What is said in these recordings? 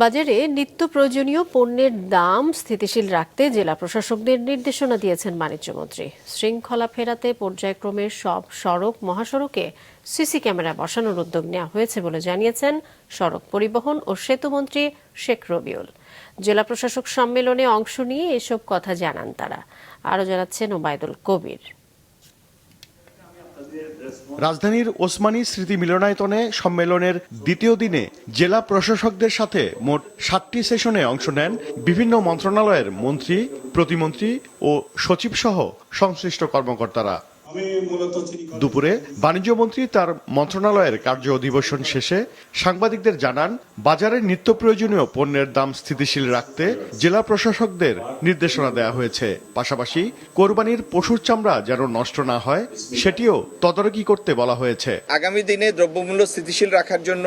বাজারে নিত্য প্রয়োজনীয় পণ্যের দাম স্থিতিশীল রাখতে জেলা প্রশাসকদের নির্দেশনা দিয়েছেন বাণিজ্যমন্ত্রী। শৃঙ্খলা ফেরাতে পর্যায়ক্রমে সব সড়ক মহাসড়কে সিসি ক্যামেরা বসানোর উদ্যোগ নেওয়া হয়েছে বলে জানিয়েছেন সড়ক পরিবহন ও সেতুমন্ত্রী শেখ রবিউল। জেলা প্রশাসক সম্মেলনে অংশ নিয়ে এসব কথা জানান তারা। আরও জানাচ্ছেন ওবায়দুল কবির। রাজধানীর ওসমানী স্মৃতি মিলনায়তনে সম্মেলনের দ্বিতীয় দিনে জেলা প্রশাসকদের সাথে মোট 7টি সেশনে অংশ নেন বিভিন্ন মন্ত্রণালয়ের মন্ত্রী, প্রতিমন্ত্রী ও সচিব সহ সংশ্লিষ্ট কর্মকর্তারা। দুপুরে বাণিজ্যমন্ত্রী তার মন্ত্রণালয়ের কার্য অধিবেশন শেষে সাংবাদিকদের জানান, বাজারের নিত্য প্রয়োজনীয় পণ্যের দাম স্থিতিশীল রাখতে জেলা প্রশাসকদের নির্দেশনা দেওয়া হয়েছে। পাশাপাশি কোরবানির পশুর চামড়া যেন নষ্ট না হয় সেটিও তদারকি করতে বলা হয়েছে। আগামী দিনে দ্রব্যমূল্য স্থিতিশীল রাখার জন্য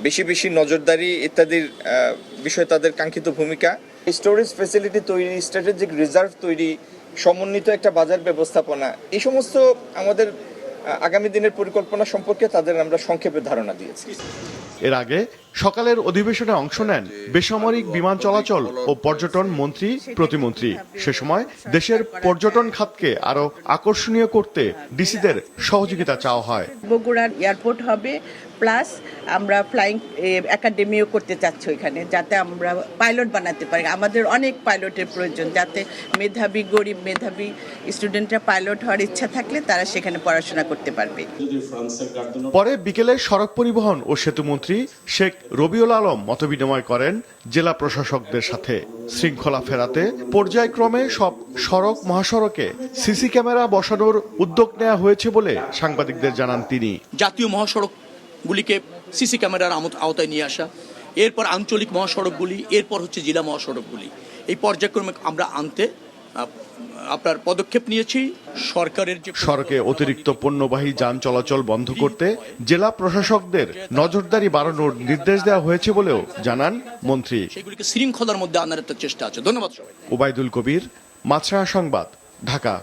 বেশি বেশি নজরদারি ইত্যাদির বিষয়ে তাদের কাঙ্ক্ষিত ভূমিকা, স্টোরেজ ফ্যাসিলিটি তৈরি, স্ট্র্যাটেজিক রিজার্ভ তৈরি, সমন্বিত একটা বাজার ব্যবস্থাপনা, এই সমস্ত আমাদের আগামী দিনের পরিকল্পনা সম্পর্কে তাদের আমরা সংক্ষেপে ধারণা দিয়েছি। এর আগে সকালের অধিবেশনে অংশ নেন বেসামরিক বিমান চলাচল ও পর্যটন মন্ত্রী, প্রতিমন্ত্রী। সে সময় দেশের পর্যটন খাতকে আরো আকর্ষণীয় করতে ডিসিদের সহযোগিতা চাওয়া হয়। বগুড়ার এয়ারপোর্ট হবে, প্লাস আমরা ফ্লাইং একাডেমিও করতে চাচ্ছি এখানে, যাতে আমরা পাইলট বানাতে পারি। আমাদের অনেক পাইলটের প্রয়োজন, যাতে মেধাবী গরিব মেধাবী স্টুডেন্টরা পাইলট হওয়ার ইচ্ছা থাকলে তারা সেখানে পড়াশোনা করতে পারবে। পরে বিকেলে সড়ক পরিবহন ও সেতুমন্ত্রী শেখ রবিউল আলম মতবিনিময় করেন জেলা প্রশাসকদের সাথে। শৃঙ্খলা ফেরাতে পর্যায়ক্রমে সব সড়ক মহাসড়কে সিসি ক্যামেরা বসানোর উদ্যোগ নেওয়া হয়েছে বলে সাংবাদিকদের জানান তিনি। জাতীয় মহাসড়কগুলিকে সিসি ক্যামেরার আওতায় নিয়ে আসা, এরপর আঞ্চলিক মহাসড়কগুলি, এরপর হচ্ছে জেলা মহাসড়কগুলি, এই পর্যায়ক্রমে আমরা আনতে আপনার পদক্ষেপ নিয়েছি। সরকারের যে সড়কে অতিরিক্ত পণ্যবাহী যান চলাচল বন্ধ করতে জেলা প্রশাসকদের নজরদারি বাড়ানোর নির্দেশ দেওয়া হয়েছে বলেও জানান মন্ত্রী। সেগুলিকে শৃঙ্খলার মধ্যে আনার একটা চেষ্টা আছে। ধন্যবাদ সবাই। ওবায়দুল কবির, মাছরাঙা সংবাদ, ঢাকা।